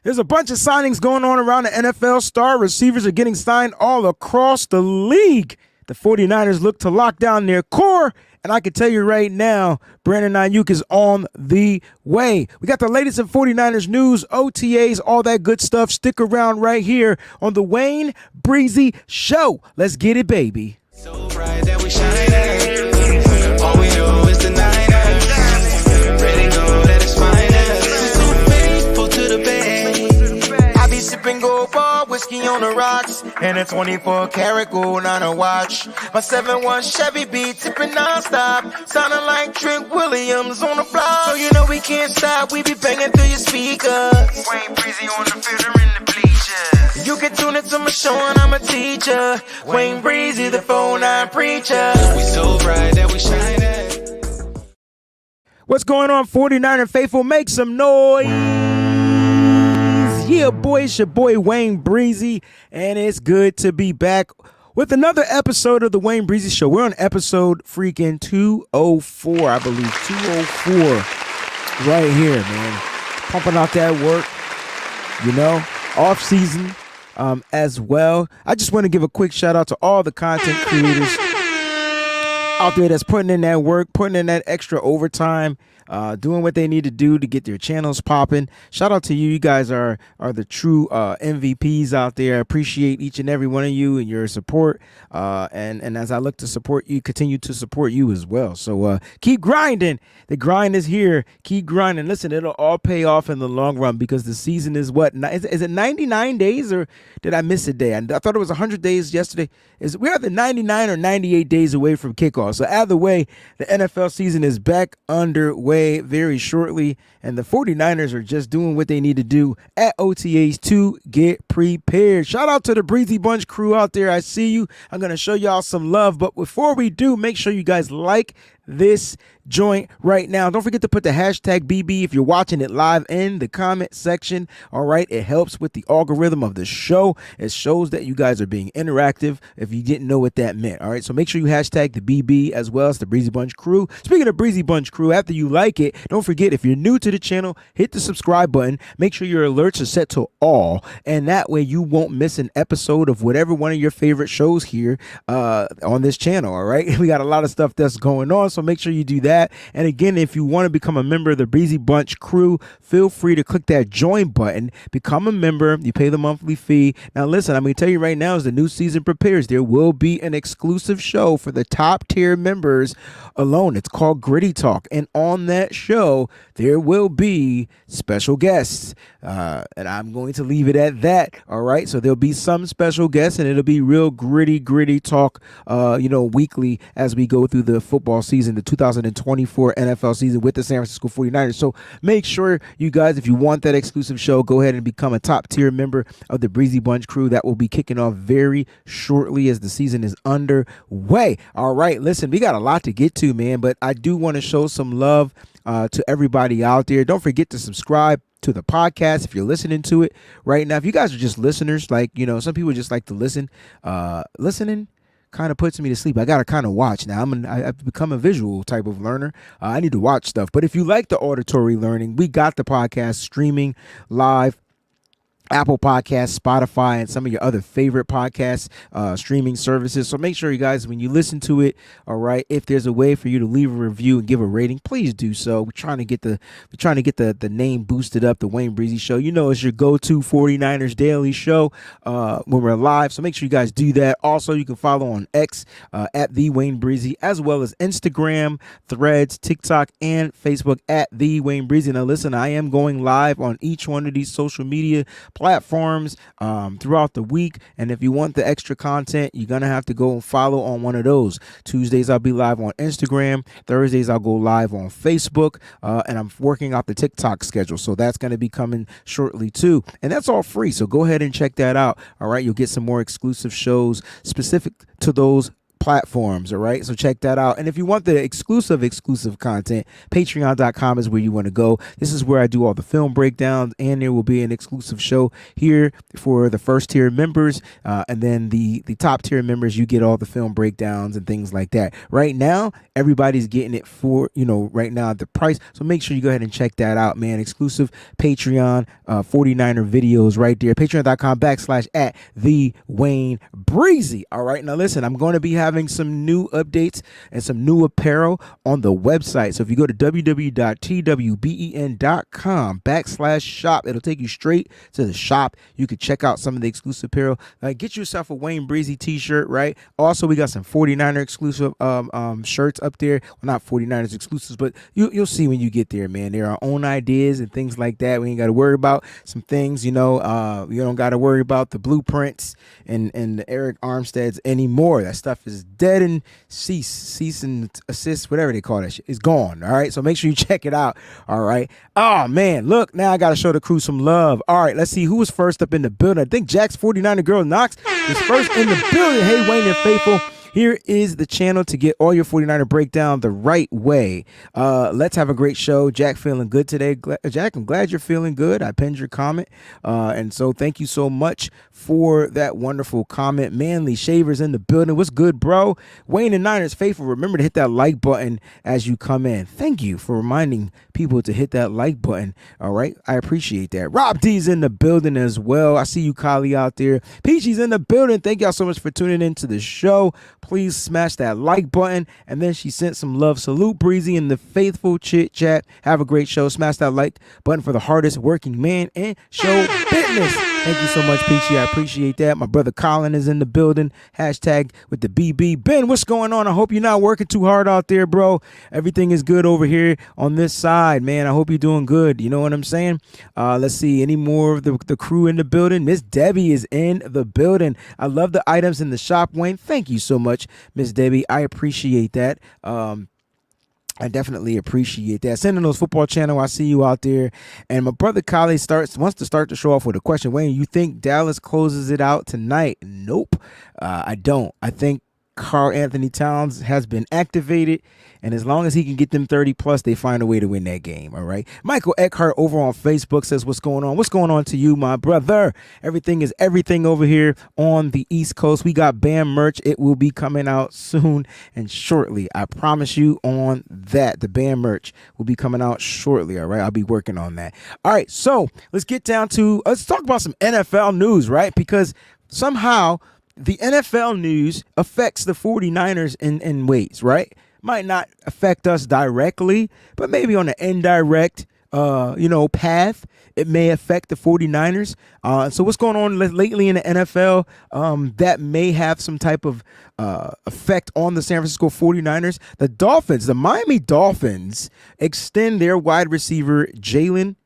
There's a bunch of signings going on around the NFL. Star receivers are getting signed all across the league. The 49ers look to lock down their core, and I can tell you right now, Brandon Aiyuk is on the way. We got the latest in 49ers news, OTAs, all that good stuff. Stick around right here on the WayneBreezie Show. Let's get it, baby. So bright that we shine. All we do is the Niners. Ready to go, let us find us. So faithful to the bay. I be sipping gold bar, whiskey on the rocks, and a 24-karat gold on a watch. My 7-1 Chevy B tipping nonstop, sounding like Trent Williams on the block. So you know we can't stop, we be banging through your speakers. WayneBreezie on the field or in the bleachers. You can tune into my show and I'm a teacher. WayneBreezie, the 4-9 preacher. We so bright that we shine. What's going on, 49er faithful? Make some noise. Yeah, boy, it's your boy WayneBreezie, and it's good to be back with another episode of the WayneBreezie Show. We're on episode freaking 204, I believe, 204 right here, man. Pumping out that work, you know, off season as well. I just want to give a quick shout out to all the content creators out there that's putting in that work, putting in that extra overtime, doing what they need to do to get their channels popping. Shout out to you. You guys are the true MVPs out there. I appreciate each and every one of you and your support. And as I look to support you, continue to support you as well. So keep grinding. The grind is here. Keep grinding. Listen, it'll all pay off in the long run because the season is what? Is it 99 days or did I miss a day? I thought it was 100 days yesterday. We're either 99 or 98 days away from kickoff. So either way, the NFL season is back underway very shortly, and the 49ers are just doing what they need to do at OTAs to get prepared. Shout out to the Breezy Bunch crew out there. I see you. I'm going to show y'all some love, but before we do, make sure you guys like this joint right now. Don't forget to put the hashtag BB if you're watching it live in the comment section. All right, it helps with the algorithm of the show. It shows that you guys are being interactive if you didn't know what that meant. All right, so make sure you hashtag the BB as well as the Breezy Bunch crew. Speaking of Breezy Bunch crew, after you like it, don't forget, if you're new to the channel, hit the subscribe button. Make sure your alerts are set to all, and that way you won't miss an episode of whatever one of your favorite shows here on this channel. All right, we got a lot of stuff that's going on, so make sure you do that. And again, if you want to become a member of the Breezy Bunch crew, feel free to click that join button, become a member. You pay the monthly fee. Now listen, I'm going to tell you right now, as the new season prepares, there will be an exclusive show for the top tier members alone. It's called Gritty Talk, and on that show there will be special guests, and I'm going to leave it at that. All right, so there'll be some special guests, and it'll be real gritty talk weekly as we go through the football season, the 2024 NFL season with the San Francisco 49ers. So make sure you guys, if you want that exclusive show, go ahead and become a top tier member of the Breezy Bunch crew. That will be kicking off very shortly as the season is underway. All right, listen, we got a lot to get to, man, but I do want to show some love to everybody out there. Don't forget to subscribe to the podcast if you're listening to it right now. If you guys are just listeners, like, you know, some people just like to listen, listening kind of puts me to sleep. I got to kind of watch now. I've become a visual type of learner. I need to watch stuff. But if you like the auditory learning, we got the podcast streaming live Apple Podcasts, Spotify, and some of your other favorite podcast streaming services. So make sure you guys, when you listen to it, all right, if there's a way for you to leave a review and give a rating, please do so. We're trying to get the name boosted up, the WayneBreezie Show. You know, it's your go-to 49ers daily show when we're live. So make sure you guys do that. Also, you can follow on X at the WayneBreezie, as well as Instagram, Threads, TikTok, and Facebook at the WayneBreezie. Now listen, I am going live on each one of these social media platforms throughout the week, and if you want the extra content, you're gonna have to go and follow on one of those. Tuesdays I'll be live on Instagram, Thursdays I'll go live on Facebook, and I'm working out the TikTok schedule, so that's gonna be coming shortly too, and that's all free, so go ahead and check that out. All right, you'll get some more exclusive shows specific to those platforms. All right, so check that out. And if you want the exclusive content, patreon.com is where you want to go. This is where I do all the film breakdowns, and there will be an exclusive show here for the first tier members, and then the top tier members, you get all the film breakdowns and things like that. Right now, everybody's getting it for, right now at the price. So make sure you go ahead and check that out, man. Exclusive Patreon 49er videos right there. Patreon.com/@the WayneBreezie. All right, now listen, I'm going to be having some new updates and some new apparel on the website. So if you go to www.twben.com/shop, it'll take you straight to the shop. You can check out some of the exclusive apparel. Get yourself a WayneBreezie t-shirt, right? Also, we got some 49er exclusive shirts up there. Well, not 49ers exclusives, but you'll see when you get there, man. There are our own ideas and things like that. We ain't got to worry about some things, you don't got to worry about the blueprints and the Eric Armsteads anymore. That stuff is dead and cease and assist, whatever they call that shit. It's gone. All right, so make sure you check it out. All right. Oh man, look, now I got to show the crew some love. All right, let's see who was first up in the building. I think Jack's 49er girl Knox is first in the building. Hey, Wayne and Faithful. Here is the channel to get all your 49er breakdown the right way. Let's have a great show. Jack feeling good today. Jack, I'm glad you're feeling good. I pinned your comment. And so thank you so much for that wonderful comment. Manly Shavers in the building. What's good, bro? Wayne and Niners Faithful, remember to hit that like button as you come in. Thank you for reminding people to hit that like button. All right. I appreciate that. Rob D's in the building as well. I see you, Kylie, out there. Peachy's in the building. Thank y'all so much for tuning into the show. Please smash that like button. And then she sent some love. Salute Breezy in the faithful chit chat. Have a great show. Smash that like button for the hardest working man in show business. Thank you so much, Peachy. I appreciate that. My brother Colin is in the building. Hashtag with the BB. Ben, what's going on? I hope you're not working too hard out there, bro. Everything is good over here on this side, man. I hope you're doing good. You know what I'm saying? Let's see. Any more of the crew in the building? Miss Debbie is in the building. I love the items in the shop, Wayne. Thank you so much, Miss Debbie. I appreciate that. I definitely appreciate that. Sentinels Football Channel, I see you out there. And my brother Kali wants to start the show off with a question. Wayne, you think Dallas closes it out tonight? Nope, I don't. I think Karl Anthony Towns has been activated, and as long as he can get them 30 plus, they find a way to win that game. All right. Michael Eckhart over on Facebook says, what's going on? What's going on to you, my brother? Everything is everything over here on the East Coast. We got B.A.M merch. It will be coming out soon and shortly. I promise you on that. The B.A.M merch will be coming out shortly. All right. I'll be working on that. All right. So let's get down to, let's talk about some NFL news, right? Because somehow the NFL news affects the 49ers in ways, right? Might not affect us directly, but maybe on an indirect, path, it may affect the 49ers. So what's going on lately in the NFL that may have some type of effect on the San Francisco 49ers? The Miami Dolphins extend their wide receiver, Jalen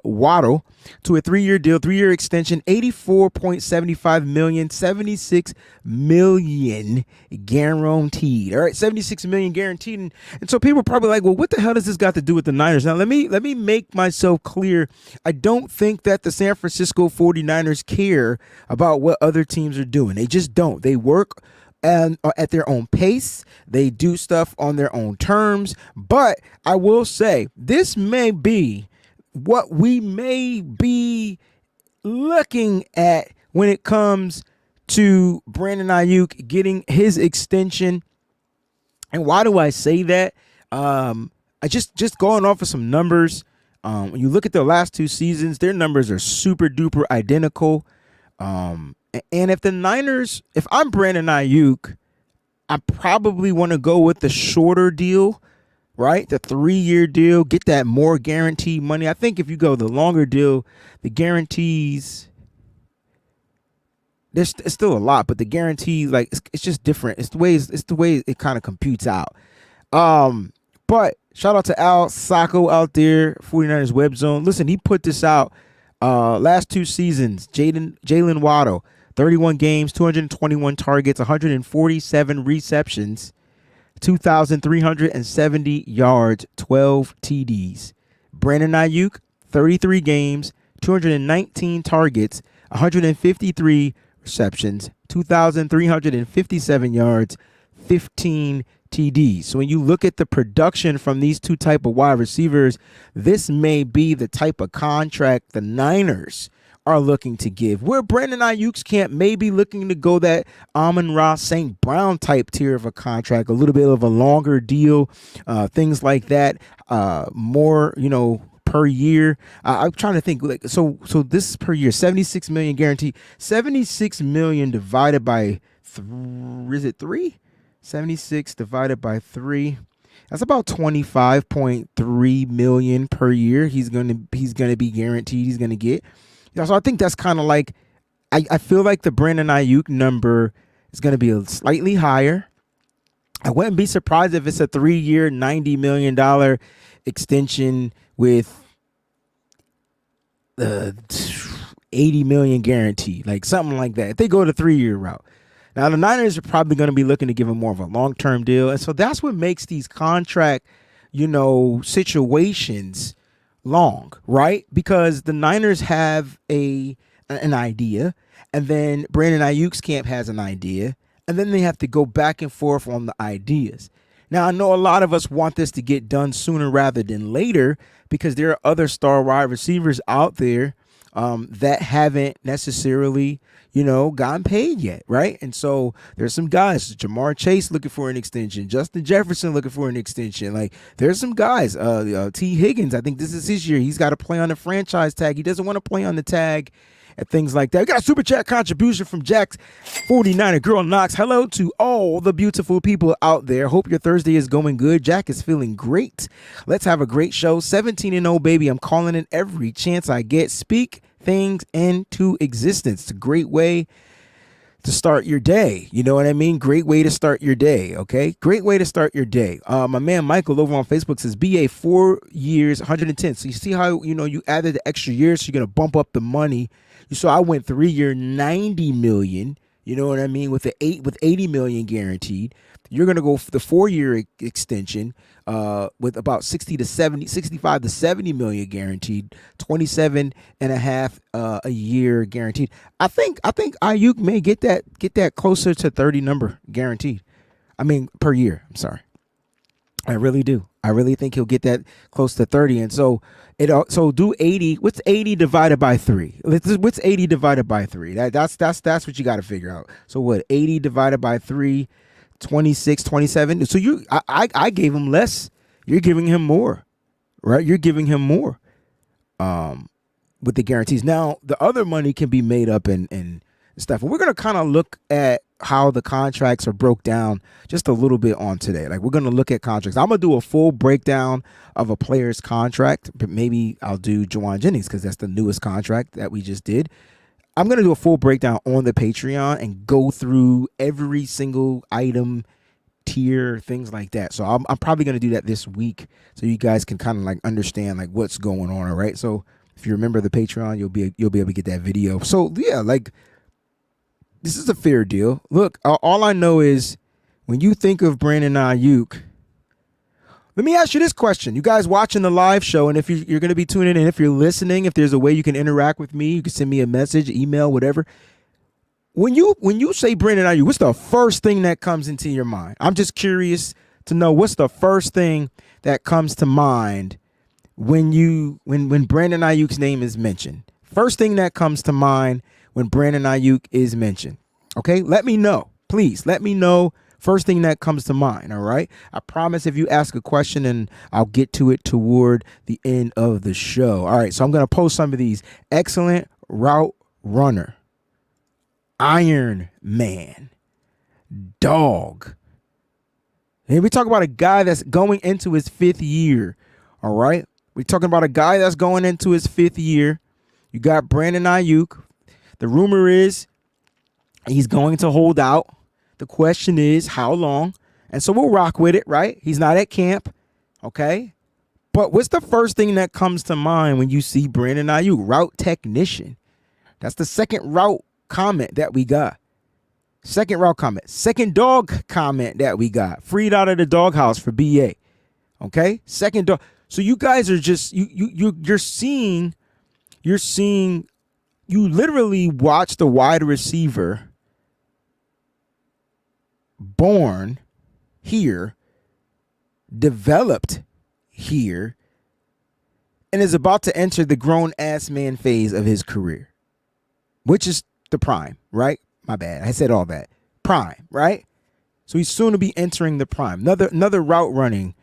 Waddle, to a 3-year deal, 3-year extension, $84.75 million, $76 million guaranteed. All right, $76 million guaranteed. And so people are probably like, well, what the hell does this got to do with the Niners? Now, let me make myself clear. I don't think that the San Francisco 49ers care about what other teams are doing. They just don't. They work and at their own pace. They do stuff on their own terms. But I will say this may be what we may be looking at when it comes to Brandon Aiyuk getting his extension. And why do I say that? I just going off of some numbers. When you look at the last 2 seasons, their numbers are super duper identical. And if I'm Brandon Aiyuk, I probably want to go with the shorter deal. Right? The 3-year deal, get that more guaranteed money. I think if you go the longer deal, the guarantees, it's still a lot, but the guarantee, like, it's just different. It's the way it kind of computes out. But shout out to Al Sacco out there, 49ers Web Zone. Listen, he put this out last 2 seasons. Jalen Waddle, 31 games, 221 targets, 147 receptions, 2,370 yards, 12 TDs. Brandon Aiyuk, 33 games, 219 targets, 153 receptions, 2,357 yards, 15 TDs. So when you look at the production from these two type of wide receivers, this may be the type of contract the Niners are looking to give. Where Brandon Aiyuk's camp may be looking to go that Amon-Ra St. Brown type tier of a contract, a little bit of a longer deal, things like that, more, per year. I'm trying to think, like, so this is per year, 76 million guaranteed. 76 million divided by is it 3? 76 divided by 3. That's about 25.3 million per year. He's gonna be guaranteed. He's gonna get. So I think that's kind of like, I feel like the Brandon Aiyuk number is gonna be slightly higher. I wouldn't be surprised if it's a 3-year, $90 million extension with 80 million guaranteed, like something like that. If they go the 3-year route. Now, the Niners are probably going to be looking to give him more of a long-term deal. And so that's what makes these contract, situations long, right? Because the Niners have an idea, and then Brandon Aiyuk's camp has an idea, and then they have to go back and forth on the ideas. Now, I know a lot of us want this to get done sooner rather than later because there are other star wide receivers out there that haven't necessarily, gotten paid yet, right? And so there's some guys, Jamar Chase looking for an extension, Justin Jefferson looking for an extension. Like, there's some guys, T. Higgins, I think this is his year. He's got to play on the franchise tag. He doesn't want to play on the tag and things like that. We got a super chat contribution from Jack's 49er Girl Knox. Hello to all the beautiful people out there. Hope your Thursday is going good. Jack is feeling great. Let's have a great show. 17-0, baby. I'm calling it every chance I get. Speak things into existence. It's a great way to start your day. You know what I mean? Great way to start your day. Okay. Great way to start your day. My man Michael over on Facebook says BA 4 years, 110. So you see how, you added the extra years. So you're going to bump up the money. So I went 3-year, 90 million. You know what I mean? With 80 million guaranteed. You're going to go for the 4-year extension with about 65 to 70 million guaranteed, 27 and a half a year guaranteed. I think Aiyuk may get that closer to 30 number guaranteed. I mean, per year. I'm sorry. I really do. I really think he'll get that close to 30. And so do 80. What's 80 divided by 3? What's 80 divided by 3? That's what you got to figure out. So what? 80 divided by 3, 26, 27. So I gave him less. You're giving him more, right? You're giving him more with the guarantees. Now, the other money can be made up and stuff. And we're going to kind of look at how the contracts are broke down just a little bit on today. Like, we're going to look at contracts. I'm going to do a full breakdown of a player's contract, but maybe I'll do Jauan Jennings because that's the newest contract that we just did. I'm going to do a full breakdown on the Patreon and go through every single item, tier, things like that. So I'm probably going to do that this week so you guys can kind of like understand like what's going on. All right. So if you remember the Patreon, you'll be able to get that video. So yeah, like, this is a fair deal. Look, all I know is when you think of Brandon Aiyuk, let me ask you this question. You guys watching the live show, and if you're going to be tuning in, if you're listening, if there's a way you can interact with me, you can send me a message, email, whatever. When you say Brandon Aiyuk, what's the first thing that comes into your mind? I'm just curious to know what's the first thing that comes to mind when Brandon Aiyuk's name is mentioned. First thing that comes to mind when Brandon Aiyuk is mentioned. Okay, let me know. Please let me know. First thing that comes to mind. All right. I promise if you ask a question and I'll get to it toward the end of the show. All right. So I'm going to post some of these. Excellent route runner. Iron Man. Dog. And we talk about a guy that's going into his 5th year. All right. We're talking about a guy that's going into his 5th year. You got Brandon Aiyuk. The rumor is he's going to hold out. The question is how long? And so we'll rock with it, right? He's not at camp, okay? But what's the first thing that comes to mind when you see Brandon Aiyuk? Route technician. That's the second route comment that we got. Second route comment. Second dog comment that we got. Freed out of the doghouse for BA, okay? Second dog. So you guys are just, you're seeing, you literally watch the wide receiver born here, developed here, and is about to enter the grown-ass man phase of his career, which is the prime, right? My bad. I said all that. Prime, right? So he's soon to be entering the prime. Another route running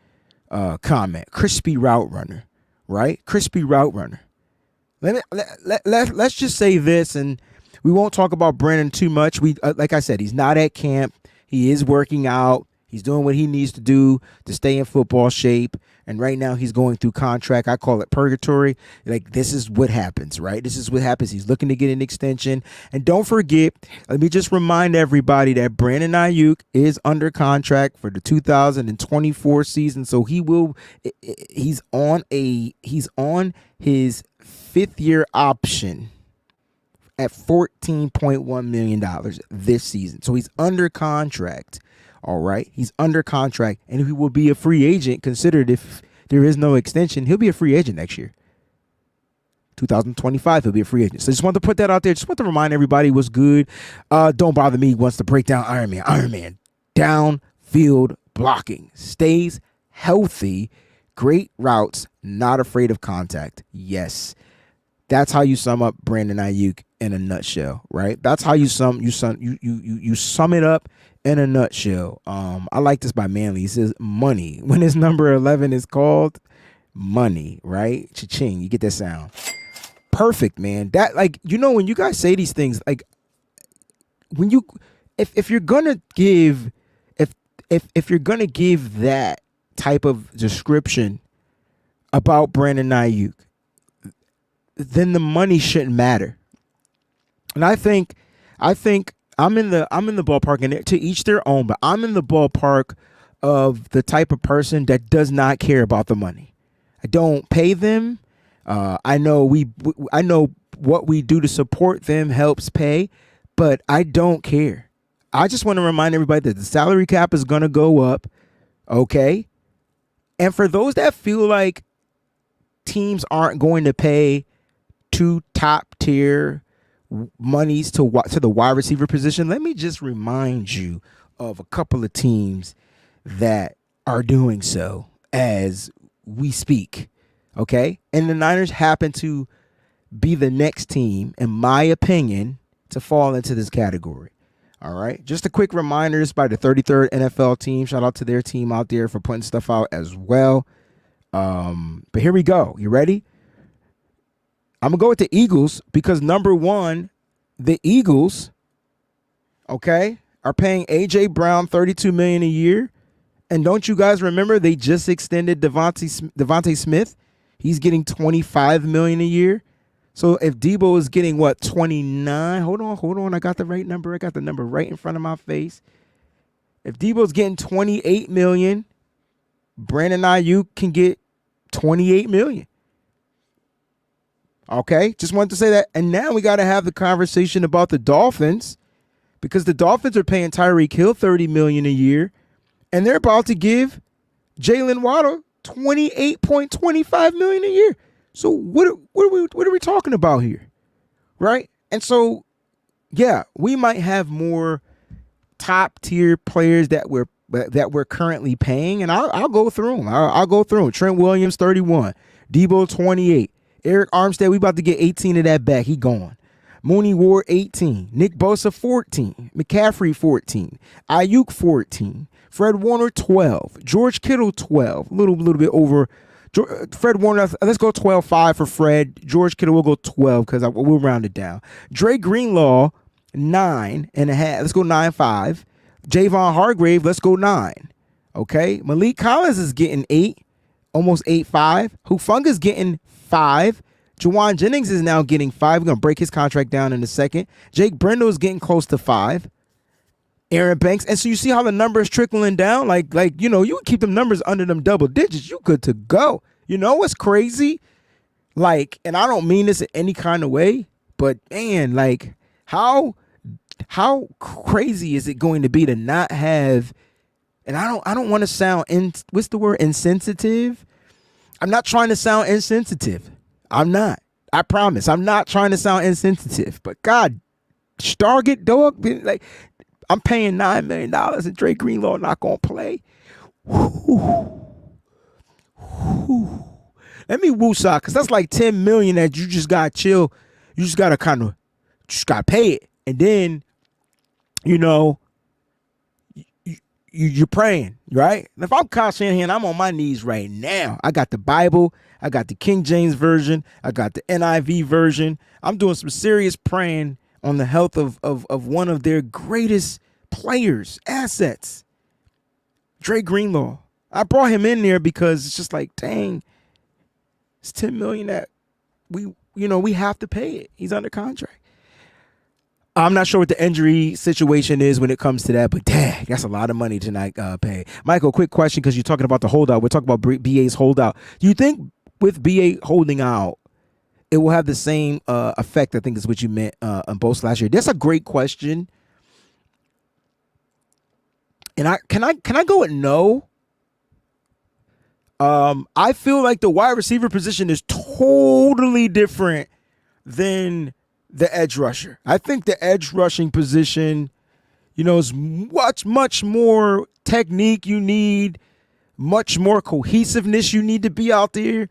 comment. Crispy route runner, right? Crispy route runner. Let's just say this, and we won't talk about Brandon too much. Like I said, he's not at camp. He is working out. He's doing what he needs to do to stay in football shape. And right now he's going through contract. I call it purgatory. Like, this is what happens, right? This is what happens. He's looking to get an extension. And don't forget, let me just remind everybody that Brandon Aiyuk is under contract for the 2024 season. So he's on his 5th year option at $14.1 million this season. So he's under contract. All right. He's under contract, and he will be a free agent. Considered if there is no extension, he'll be a free agent next year. 2025, he'll be a free agent. So just want to put that out there. Just want to remind everybody what's good. Don't Bother Me wants to break down Iron Man. Iron Man, downfield blocking, stays healthy, great routes, not afraid of contact. Yes. That's how you sum up Brandon Aiyuk in a nutshell, right? That's how you sum it up in a nutshell. I like this by Manly. He says money. When his number 11 is called, money, right? Cha-ching. You get that sound. Perfect, man. That, like, when you guys say these things, like, when you if you're gonna give if you're gonna give that type of description about Brandon Aiyuk, then the money shouldn't matter. And I think I'm in the ballpark, and to each their own, but I'm in the ballpark of the type of person that does not care about the money. I don't pay them. I know what we do to support them helps pay, but I don't care. I just want to remind everybody that the salary cap is going to go up. Okay. And for those that feel like teams aren't going to pay 2 top tier monies to the wide receiver position, let me just remind you of a couple of teams that are doing so as we speak. Okay. And the Niners happen to be the next team, in my opinion, to fall into this category. All right. Just a quick reminder, it's by the 33rd NFL team. Shout out to their team out there for putting stuff out as well. But here we go. You ready? I'm going to go with the Eagles because, number one, the Eagles, okay, are paying A.J. Brown $32 million a year. And don't you guys remember they just extended Devontae Smith? He's getting $25 million a year. So if Debo is getting, 29? Hold on. I got the right number. I got the number right in front of my face. If Debo's getting $28 million, Brandon Aiyuk can get $28 million. Okay, just wanted to say that. And now we got to have the conversation about the Dolphins, because the Dolphins are paying Tyreek Hill $30 million a year, and they're about to give Jalen Waddle $28.25 million a year. So what are we talking about here, right? And so, yeah, we might have more top tier players that we're currently paying, and I'll go through them. I'll go through them. Trent Williams 31, Debo 28. Eric Armstead, we about to get 18 of that back. He gone. Mooney Ward, 18. Nick Bosa, 14. McCaffrey, 14. Aiyuk, 14. Fred Warner, 12. George Kittle, 12. A little bit over. Fred Warner, let's go 12-5 for Fred. George Kittle, we'll go 12 because we'll round it down. Dre Greenlaw, 9.5. Let's go 9.5. Javon Hargrave, let's go 9. Okay. Malik Collins is getting 8. Almost 8.5. Hufunga's getting 5. Jauan Jennings is now getting 5. We're going to break his contract down in a second. Jake Brendel is getting close to 5. Aaron Banks. And so you see how the numbers trickling down? Like you would keep them numbers under them double digits. You good to go. You know what's crazy? Like, and I don't mean this in any kind of way, but man, like how crazy is it going to be to not have, and I don't want to sound what's the word, insensitive? I'm not trying to sound insensitive. I'm not. I promise. I'm not trying to sound insensitive. But God, Stargate, dog, like I'm paying $9 million and Dre Greenlaw not gonna play. Let me woosah, because that's like 10 million that you just got to chill. You just got to just got to pay it. And then, you're praying, right? And if I'm Kyle Shanahan, I'm on my knees right now. I got the Bible. I got the King James Version. I got the NIV version. I'm doing some serious praying on the health of one of their greatest players, assets, Dre Greenlaw. I brought him in there because it's just like, dang, it's 10 million that we have to pay it. He's under contract. I'm not sure what the injury situation is when it comes to that, but dang, that's a lot of money to not pay. Michael, quick question, because you're talking about the holdout. We're talking about BA's holdout. Do you think with BA holding out, it will have the same effect, I think is what you meant, on both last year? That's a great question. And can I go with no? I feel like the wide receiver position is totally different than the edge rusher. I think the edge rushing position, is much more technique you need, much more cohesiveness you need to be out there.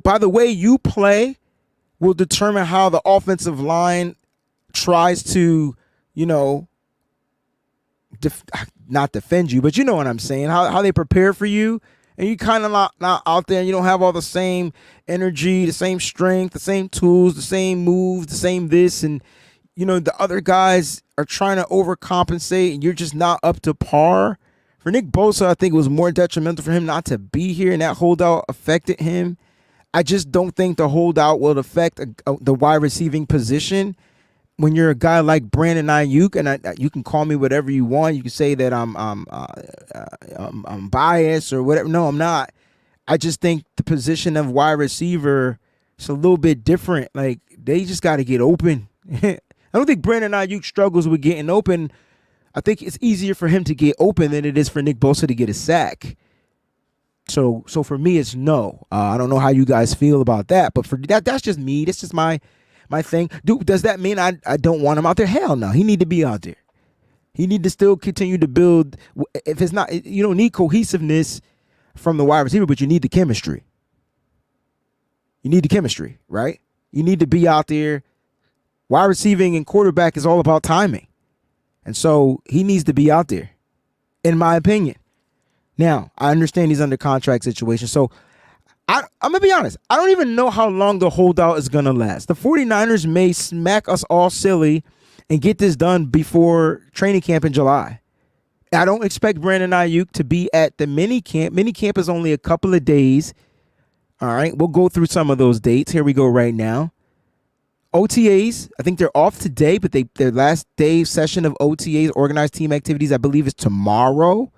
By the way you play will determine how the offensive line tries to, not defend you, but you know what I'm saying, how they prepare for you. And you kind of not out there and you don't have all the same energy, the same strength, the same tools, the same moves, the same this. And, the other guys are trying to overcompensate and you're just not up to par. For Nick Bosa, I think it was more detrimental for him not to be here, and that holdout affected him. I just don't think the holdout will affect the wide receiving position. When you're a guy like Brandon Aiyuk, and you can call me whatever you want. You can say that I'm biased or whatever. No, I'm not. I just think the position of wide receiver is a little bit different. Like, they just got to get open. I don't think Brandon Aiyuk struggles with getting open. I think it's easier for him to get open than it is for Nick Bosa to get a sack. So for me, it's no. I don't know how you guys feel about that, but for that's just me. That's just my thing. Does that mean I don't want him out there? Hell no. He need to be out there. He need to still continue to build. If it's not, you don't need cohesiveness from the wide receiver, but you need the chemistry. You need the chemistry, right? You need to be out there. Wide receiving and quarterback is all about timing. And so he needs to be out there, in my opinion. Now, I understand he's under contract situation. So I'm going to be honest. I don't even know how long the holdout is going to last. The 49ers may smack us all silly and get this done before training camp in July. I don't expect Brandon Aiyuk to be at the mini camp. Mini camp is only a couple of days. All right, we'll go through some of those dates. Here we go right now. OTAs, I think they're off today, but their last day session of OTAs, organized team activities, I believe is tomorrow.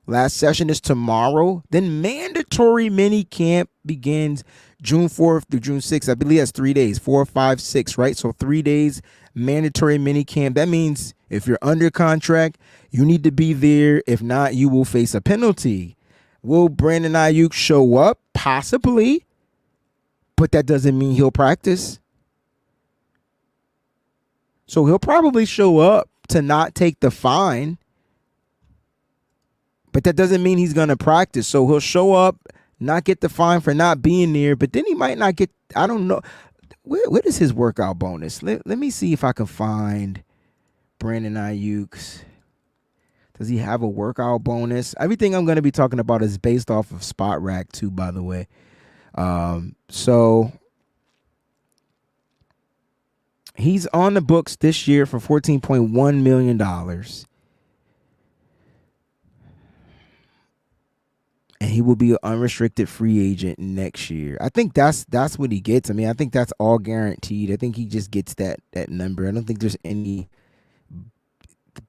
Last session is tomorrow. Then mandatory mini camp begins June 4th through June 6th. I believe that's 3 days, 4, 5, 6, right? So 3 days mandatory mini camp. That means if you're under contract, you need to be there. If not, you will face a penalty. Will Brandon Aiyuk show up? Possibly. But that doesn't mean he'll practice. So he'll probably show up to not take the fine. But that doesn't mean he's going to practice. So he'll show up, not get the fine for not being there. But then he might not get, I don't know. What is his workout bonus? Let me see if I can find Brandon Aiyuk's. Does he have a workout bonus? Everything I'm going to be talking about is based off of Spot Rack too, by the way. So he's on the books this year for $14.1 million. And he will be an unrestricted free agent next year. I think that's what he gets. I mean, I think that's all guaranteed. I think he just gets that number. I don't think there's any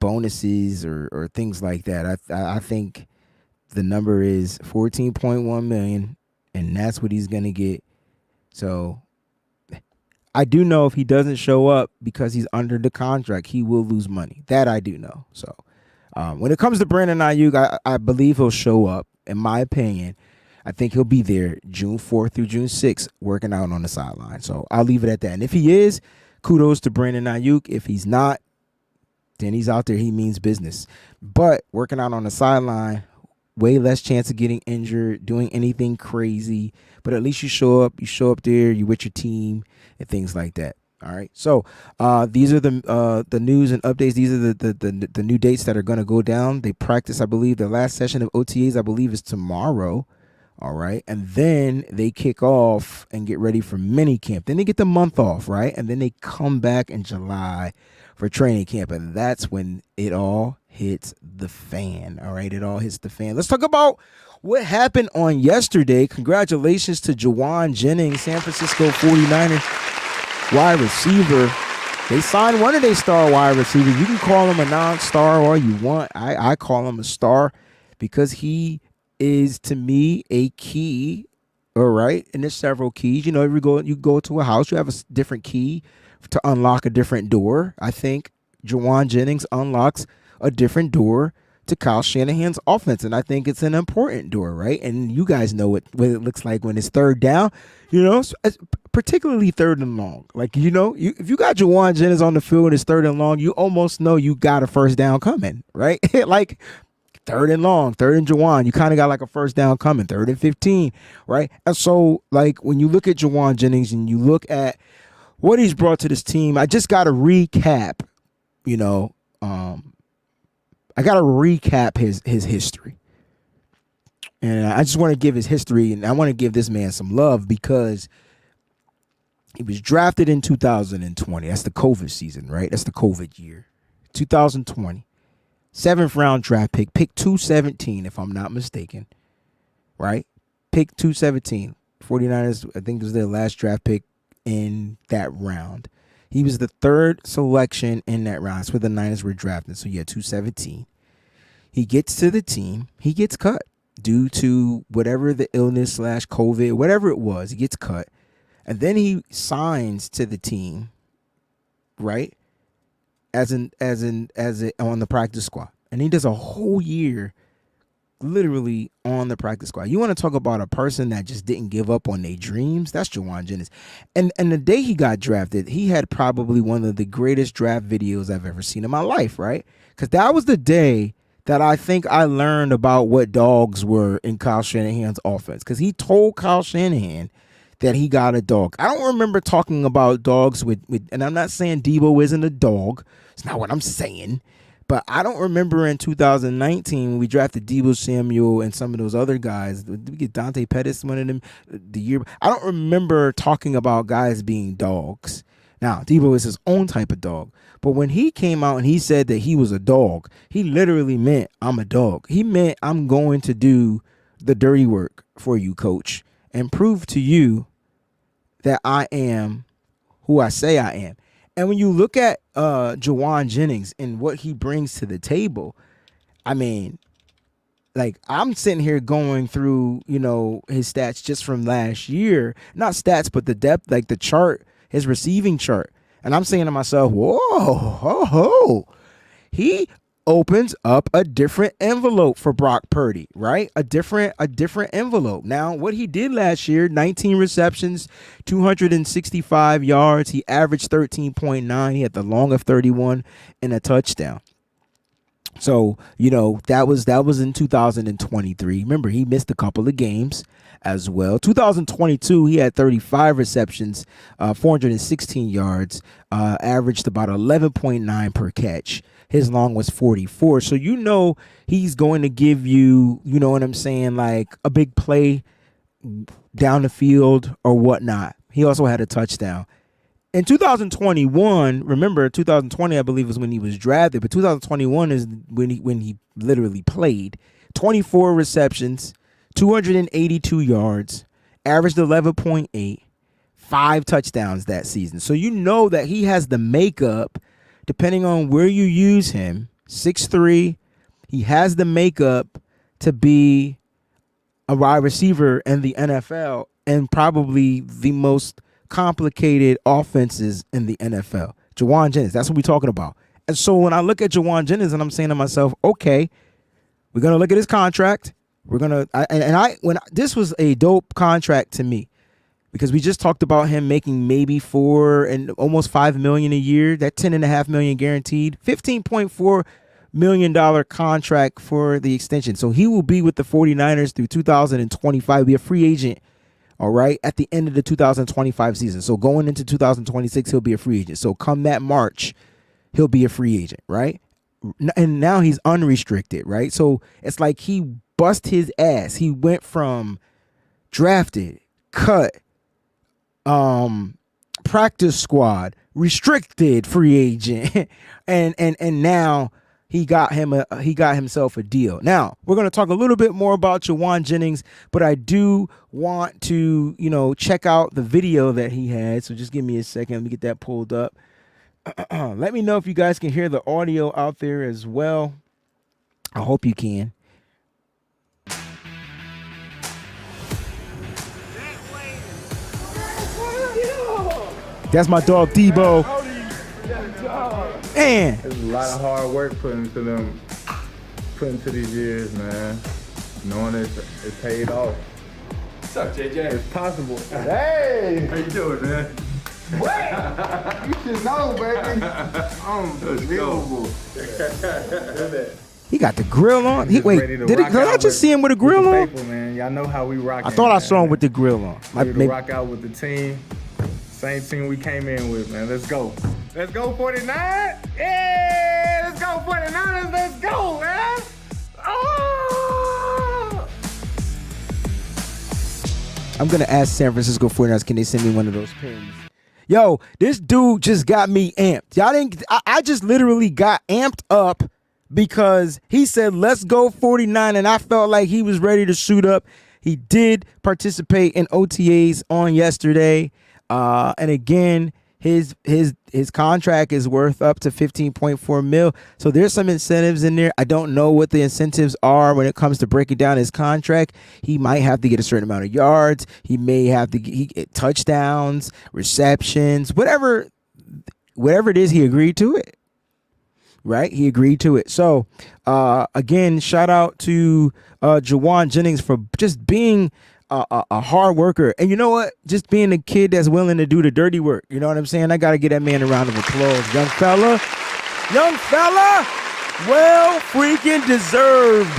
bonuses or things like that. I think the number is $14.1 million, and that's what he's gonna get. So I do know if he doesn't show up because he's under the contract, he will lose money. That I do know. So when it comes to Brandon Aiyuk, I believe he'll show up. In my opinion, I think he'll be there June 4th through June 6th working out on the sideline. So I'll leave it at that. And if he is, kudos to Brandon Aiyuk. If he's not, then he's out there. He means business. But working out on the sideline, way less chance of getting injured, doing anything crazy. But at least you show up there, you with your team and things like that. All right. So these are the news and updates. These are the new dates that are going to go down. They practice, I believe, the last session of OTAs, I believe, is tomorrow. All right. And then they kick off and get ready for mini camp. Then they get the month off, right? And then they come back in July for training camp. And that's when it all hits the fan. All right. It all hits the fan. Let's talk about what happened on yesterday. Congratulations to Jauan Jennings, San Francisco 49ers wide receiver. They signed one of their star wide receivers. You can call him a non-star all you want. I call him a star because he is, to me, a key. All right. And there's several keys. You know, you go to a house, you have a different key to unlock a different door. I think Jauan Jennings unlocks a different door to Kyle Shanahan's offense, and I think it's an important door, right? And you guys know what it looks like when it's third down, you know, particularly third and long. Like, you know, if you got Jauan Jennings on the field and it's third and long, you almost know you got a first down coming, right? Like third and long, third and Jauan, you kind of got like a first down coming, 3rd and 15, right? And so, like, when you look at Jauan Jennings and you look at what he's brought to this team, I just got to recap, you know, I got to recap his history. And I just want to give his history, and I want to give this man some love because he was drafted in 2020. That's the COVID season, right? That's the COVID year. 2020. 7th round draft pick 217, if I'm not mistaken. Right? Pick 217. 49ers, I think, was their last draft pick in that round. He was the 3rd selection in that round. That's where the Niners were drafted. So, yeah, 217. He gets to the team. He gets cut due to whatever the illness / COVID, whatever it was. He gets cut. And then he signs to the team, right, as on the practice squad. And he does a whole year literally on the practice squad. You want to talk about a person that just didn't give up on their dreams? That's Jauan Jennings. And the day he got drafted, he had probably one of the greatest draft videos I've ever seen in my life, right? Because that was the day that I think I learned about what dogs were in Kyle Shanahan's offense. Because he told Kyle Shanahan that he got a dog. I don't remember talking about dogs with and I'm not saying Debo isn't a dog. It's not what I'm saying. But I don't remember in 2019 when we drafted Debo Samuel and some of those other guys. Did we get Dante Pettis, one of them, the year? I don't remember talking about guys being dogs. Now, Debo is his own type of dog. But when he came out and he said that he was a dog, he literally meant, I'm a dog. He meant, I'm going to do the dirty work for you, coach, and prove to you that I am who I say I am. And when you look at Jauan Jennings and what he brings to the table, I mean, like, I'm sitting here going through, you know, his stats just from last year. Not stats, but the depth, like the chart, his receiving chart. And I'm saying to myself, whoa, ho, ho. He opens up a different envelope for Brock Purdy, right? A different envelope. Now, what he did last year, 19 receptions, 265 yards. He averaged 13.9. He had the long of 31 and a touchdown. So, you know, that was in 2023. Remember, he missed a couple of games as well. 2022, he had 35 receptions, 416 yards, averaged about 11.9 per catch. His long was 44. So, you know, he's going to give you, you know what I'm saying, like a big play down the field or whatnot. He also had a touchdown. In 2021, remember 2020, I believe, was when he was drafted, but 2021 is when he literally played. 24 receptions, 282 yards, averaged 11.8, 5 touchdowns that season. So you know that he has the makeup, depending on where you use him, 6'3", he has the makeup to be a wide receiver in the NFL and probably the most complicated offenses in the NFL. Jauan Jennings, that's what we're talking about. And so when I look at Jauan Jennings and I'm saying to myself, okay, we're going to look at his contract. We're going to, this was a dope contract to me because we just talked about him making maybe $4 and almost $5 million a year, that $10.5 million guaranteed, $15.4 million contract for the extension. So he will be with the 49ers through 2025, be a free agent, all right, at the end of the 2025 season. So going into 2026, he'll be a free agent. So come that March, he'll be a free agent, right? And now he's unrestricted, right? So it's like he bust his ass. He went from drafted, cut, practice squad, restricted free agent, and now he got himself a deal. Now we're going to talk a little bit more about Jauan Jennings, but I do want to check out the video that he had. So just give me a second. Let me get that pulled up. Let me know if you guys can hear the audio out there as well. I hope you can. That's my dog Debo. Man, there's a lot of hard work put into these years, man. Knowing it's paid off. What's up, JJ? It's possible. Hey! How you doing, man? What? You should know, baby. Unbelievable. He got the grill on. Did I just see him with a grill on? Faithful, man. Y'all know how we rock. I thought I saw him with the grill on. Ready to rock out with the team. Same team we came in with, man. Let's go. Let's go, 49. Yeah, let's go, 49ers. Let's go, man. Oh! I'm going to ask San Francisco 49ers, can they send me one of those pins? Yo, this dude just got me amped. I just literally got amped up because he said, let's go 49, and I felt like he was ready to suit up. He did participate in OTAs on yesterday. And again, his contract is worth up to 15.4 mil. So there's some incentives in there. I don't know what the incentives are when it comes to breaking down his contract. He might have to get a certain amount of yards. He may have to get touchdowns, receptions, whatever it is. He agreed to it, right? He agreed to it. So again, shout out to Jauan Jennings for just being a hard worker. And you know what? Just being a kid that's willing to do the dirty work. You know what I'm saying? I got to give that man a round of applause. Young fella, well freaking deserved.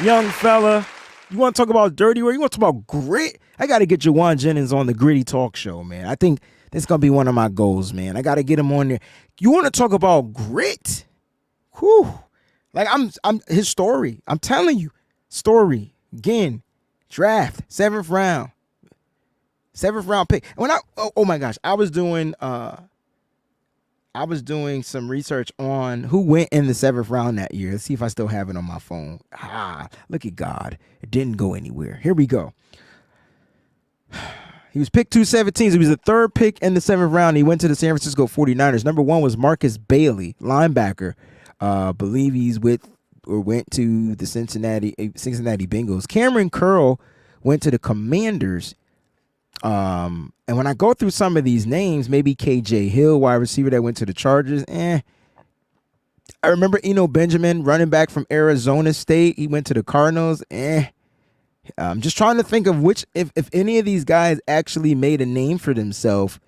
Young fella. You want to talk about dirty work? You want to talk about grit? I got to get Jauan Jennings on the Gritty Talk Show, man. I think that's going to be one of my goals, man. I got to get him on there. You want to talk about grit? Whew. Like I'm his story. I'm telling you. Story. Again. Draft, 7th round pick. When oh my gosh, I was doing some research on who went in the 7th round that year. Let's see if I still have it on my phone. Look at God. It didn't go anywhere. Here we go. He was picked 217. So he was the 3rd pick in the 7th round. He went to the San Francisco 49ers. Number 1 was Marcus Bailey, linebacker. Believe he's went to the Cincinnati Bengals. Cameron Curl went to the Commanders. And when I go through some of these names, maybe KJ Hill, wide receiver that went to the Chargers. I remember Eno Benjamin, running back from Arizona State. He went to the Cardinals. I'm just trying to think of if any of these guys actually made a name for themselves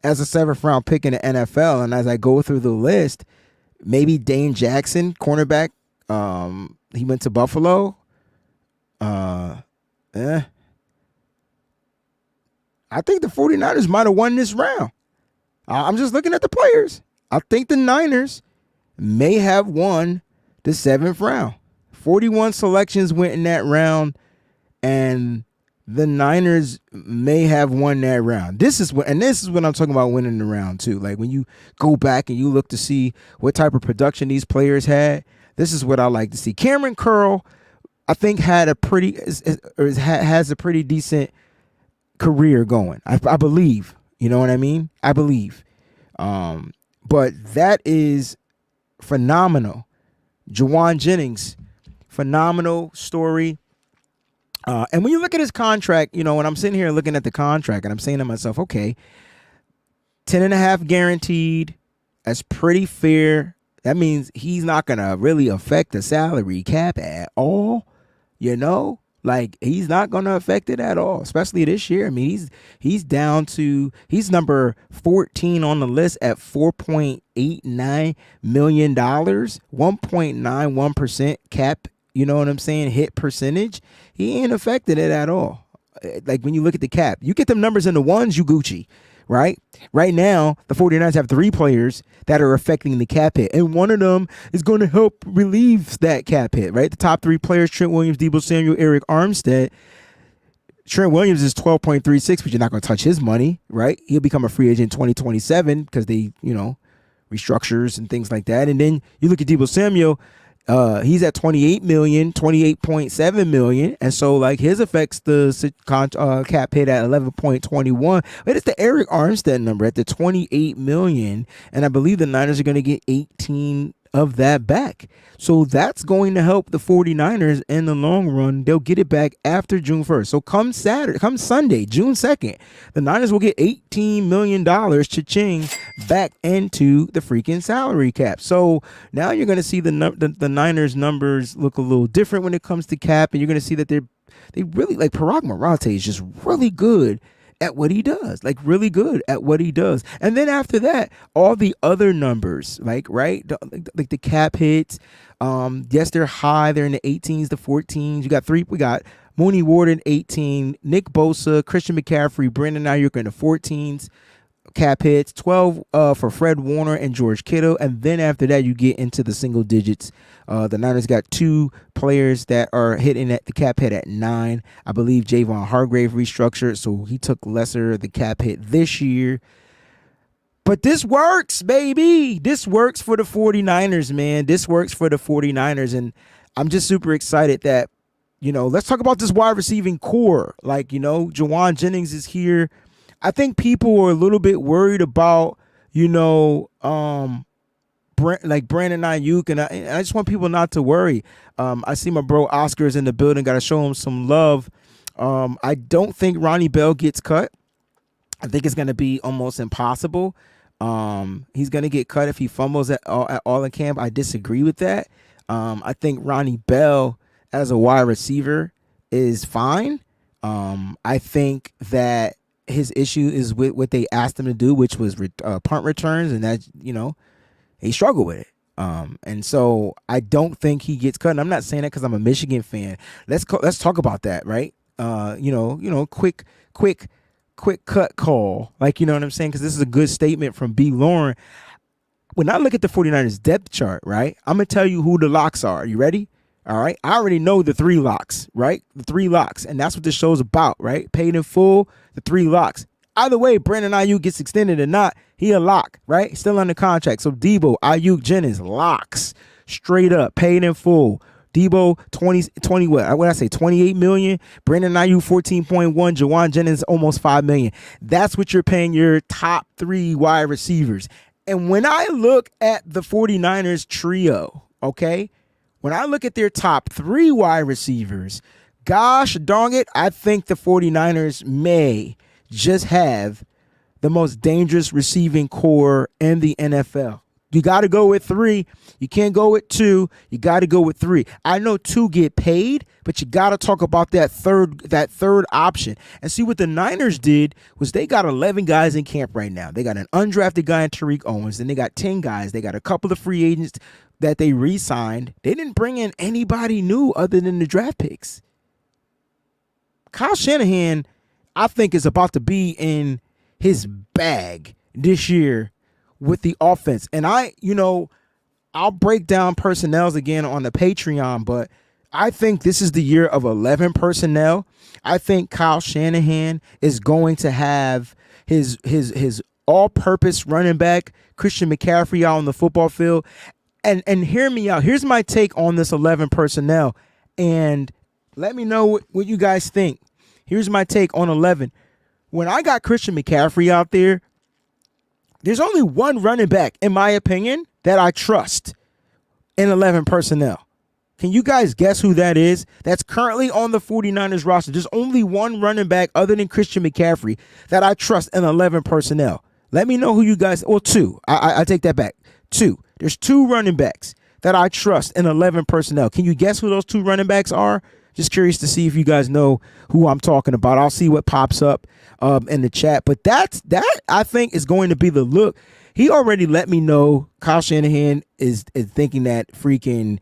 as a 7th round pick in the NFL. And as I go through the list, maybe Dane Jackson, cornerback. He went to Buffalo. I think the 49ers might have won this round. I'm just looking at the players. I think the Niners may have won the 7th round. 41 selections went in that round, and the Niners may have won that round. This is what I'm talking about, winning the round too. Like when you go back and you look to see what type of production these players had. This is what I like to see. Cameron Curl, I think, has a pretty decent career going. I believe. You know what I mean? I believe. But that is phenomenal. Jauan Jennings, phenomenal story. And when you look at his contract, when I'm sitting here looking at the contract and I'm saying to myself, okay, 10.5 guaranteed. That's pretty fair. That means he's not going to really affect the salary cap at all, Like, he's not going to affect it at all, especially this year. I mean, he's down to, he's number 14 on the list at $4.89 million, 1.91% cap, you know what I'm saying, hit percentage. He ain't affected it at all. Like, when you look at the cap, you get them numbers in the ones, you Gucci. Right now, the 49ers have 3 players that are affecting the cap hit, and one of them is going to help relieve that cap hit, right? The top 3 players, Trent Williams, Deebo Samuel, Eric Armstead. Trent Williams is 12.36, but you're not going to touch his money, right? He'll become a free agent in 2027 because they, restructures and things like that. And then you look at Deebo Samuel, he's at 28 million, 28.7 million. And so, like, his affects the cap hit at 11.21. But it's the Eric Armstead number at the 28 million. And I believe the Niners are going to get 18 of that back. So that's going to help the 49ers in the long run. They'll get it back after June 1st. So come Sunday, June 2nd, the Niners will get $18 million cha-ching back into the freaking salary cap. So now you're going to see the Niners numbers look a little different when it comes to cap, and you're going to see that they really, like, Parag Marate is just really good at what he does, like really good at what he does. And then after that, all the other numbers, like, right, like the cap hits, yes, they're high. They're in the 18s, the 14s. We got Mooney Ward in 18, Nick Bosa, Christian McCaffrey, Brandon Aiyuk in the 14s. Cap hits, 12 for Fred Warner and George Kittle. And then after that, you get into the single digits. The Niners got 2 players that are hitting at the cap hit at 9. I believe Javon Hargrave restructured, so he took lesser of the cap hit this year. But this works, baby. This works for the 49ers, man. This works for the 49ers. And I'm just super excited that, let's talk about this wide receiving core. Like, Jauan Jennings is here. I think people are a little bit worried about, like Brandon Aiyuk, and I just want people not to worry. I see my bro Oscar is in the building. Got to show him some love. I don't think Ronnie Bell gets cut. I think it's going to be almost impossible. He's going to get cut if he fumbles at all in camp. I disagree with that. I think Ronnie Bell as a wide receiver is fine. I think that his issue is with what they asked him to do, which was punt returns, and that, he struggled with it. And so I don't think he gets cut. And I'm not saying that because I'm a Michigan fan. Let's talk about that, right? Quick cut call. Like, you know what I'm saying? Because this is a good statement from B. Lauren. When I look at the 49ers depth chart, right, I'm going to tell you who the locks are. You ready? All right. I already know the 3 locks, right? The 3 locks. And that's what this show's about, right? Paid in full, the 3 locks. Either way, Brandon Aiyuk gets extended or not, he a lock, right? Still under contract. So Deebo, Aiyuk, Jennings, locks. Straight up, paid in full. Deebo, 20 what? What did I say? 28 million. Brandon Aiyuk, 14.1. Jauan Jennings, almost 5 million. That's what you're paying your top 3 wide receivers. And when I look at the 49ers trio, okay, when I look at their top 3 wide receivers, gosh darn it, I think the 49ers may just have the most dangerous receiving core in the NFL. You got to go with 3. You can't go with 2. You got to go with 3. I know 2 get paid, but you got to talk about that third option. And see, what the Niners did was they got 11 guys in camp right now. They got an undrafted guy in Tariq Owens, and they got 10 guys. They got a couple of free agents that they re-signed. They didn't bring in anybody new other than the draft picks. Kyle Shanahan, I think, is about to be in his bag this year with the offense. And I'll break down personnels again on the Patreon, but I think this is the year of 11 personnel. I think Kyle Shanahan is going to have his all-purpose running back, Christian McCaffrey, out on the football field. And hear me out. Here's my take on this 11 personnel, and let me know what you guys think. Here's my take on 11. When I got Christian McCaffrey out there, there's only one running back, in my opinion, that I trust in 11 personnel. Can you guys guess who that is? That's currently on the 49ers roster. There's only one running back other than Christian McCaffrey that I trust in 11 personnel. Let me know who you guys, well, 2. I take that back. 2. There's 2 running backs that I trust in 11 personnel. Can you guess who those 2 running backs are? Just curious to see if you guys know who I'm talking about. I'll see what pops up in the chat. But that I think is going to be the look. He already let me know Kyle Shanahan is thinking that freaking,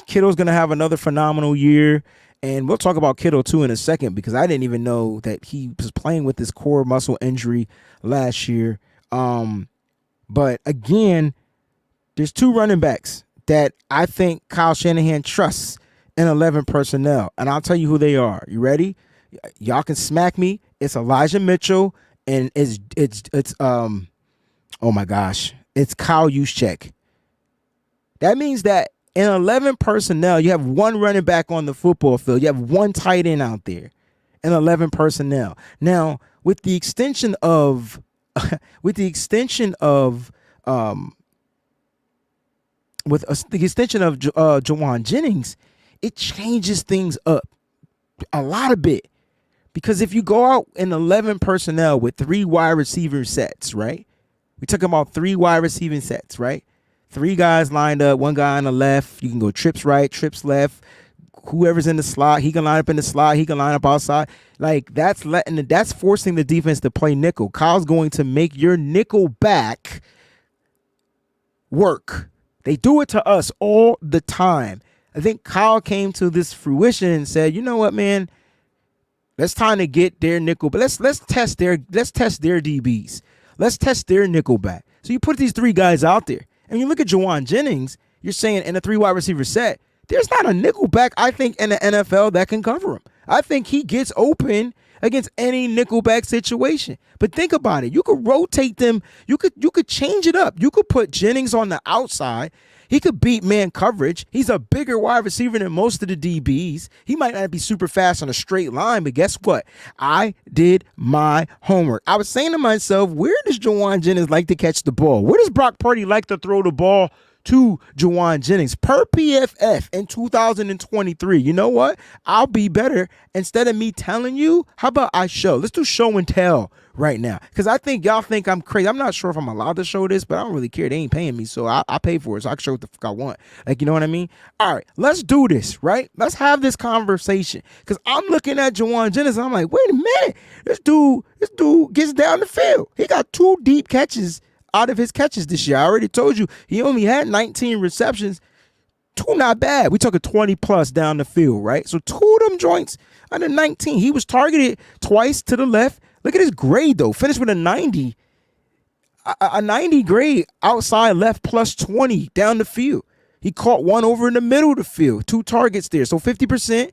Kittle's going to have another phenomenal year. And we'll talk about Kittle, too, in a second, because I didn't even know that he was playing with this core muscle injury last year. But, again, there's 2 running backs that I think Kyle Shanahan trusts in 11 personnel. And I'll tell you who they are. You ready? Y'all can smack me. It's Elijah Mitchell, and it's oh, my gosh, it's Kyle Juszczyk. That means that in 11 personnel, you have 1 running back on the football field. You have 1 tight end out there in 11 personnel. Now, with the extension of Jauan Jennings, it changes things up a lot of bit. Because if you go out in 11 personnel with 3 wide receiver sets, right? We talking about 3 wide receiving sets, right? 3 guys lined up, 1 guy on the left. You can go trips right, trips left. Whoever's in the slot, he can line up in the slot. He can line up outside. Like that's forcing the defense to play nickel. Kyle's going to make your nickel back work. They do it to us all the time. I think Kyle came to this fruition and said, you know what, man? It's time to get their nickel, but let's test their DBs. Let's test their nickel back. So you put these 3 guys out there. And you look at Jauan Jennings, you're saying in a 3 wide receiver set, there's not a nickel back, I think, in the NFL that can cover him. I think he gets open against any nickel back situation. But think about it. You could rotate them. You could change it up. You could put Jennings on the outside. He could beat man coverage. He's a bigger wide receiver than most of the DBs. He might not be super fast on a straight line, but guess what? I did my homework. I was saying to myself, where does Jauan Jennings like to catch the ball? Where does Brock Purdy like to throw the ball to Jauan Jennings? Per PFF in 2023, you know what? I'll be better. Instead of me telling you, how about I show? Let's do show and tell right now. Because I think y'all think I'm crazy. I'm not sure if I'm allowed to show this, but I don't really care. They ain't paying me, so I pay for it, so I can show what the fuck I want. Like, you know what I mean? All right, let's do this, right? Let's have this conversation. Because I'm looking at Jauan Jennings, and I'm like, wait a minute. This dude gets down the field. He got 2 deep catches out of his catches this year. I already told you he only had 19 receptions. 2 not bad. We took a 20 plus down the field, right? So 2 of them joints under 19. He was targeted twice to the left. Look at his grade though. Finished with a 90. A 90 grade outside left plus 20 down the field. He caught 1 over in the middle of the field. 2 targets there. So 50%,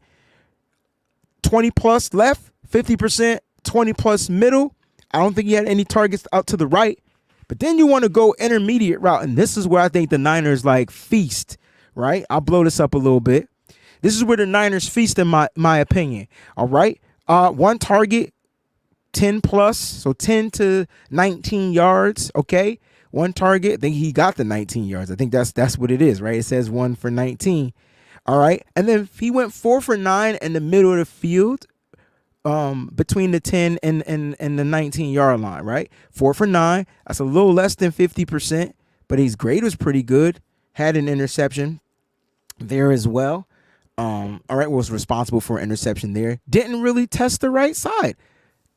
20 plus left, 50%, 20 plus middle. I don't think he had any targets out to the right. But then you want to go intermediate route, and this is where I think the Niners like feast, right? I'll blow this up a little bit. This is where the Niners feast in my opinion, all right? 1 target, 10 plus, so 10 to 19 yards, okay? 1 target, I think he got the 19 yards. I think that's what it is, right? It says 1 for 19, all right? And then he went 4 for 9 in the middle of the field, between the 10 and the 19-yard line, right? 4 for 9. That's a little less than 50%, but his grade was pretty good. Had an interception there as well. All right, was responsible for an interception there. Didn't really test the right side.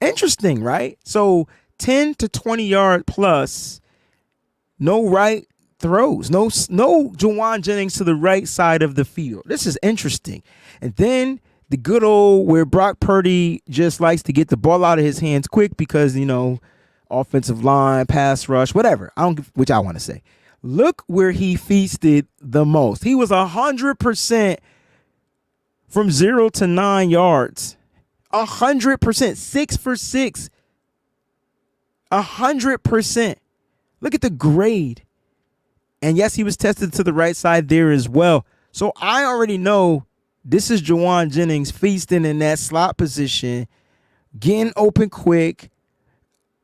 Interesting, right? So 10 to 20 yard plus, no right throws, no Jauan Jennings to the right side of the field. This is interesting. And then the good old where Brock Purdy just likes to get the ball out of his hands quick because, offensive line, pass rush, whatever. Which I want to say. Look where he feasted the most. He was 100% from 0 to 9 yards. 100%. 6 for 6. 100%. Look at the grade. And yes, he was tested to the right side there as well. So I already know this is Jauan Jennings feasting in that slot position, getting open quick.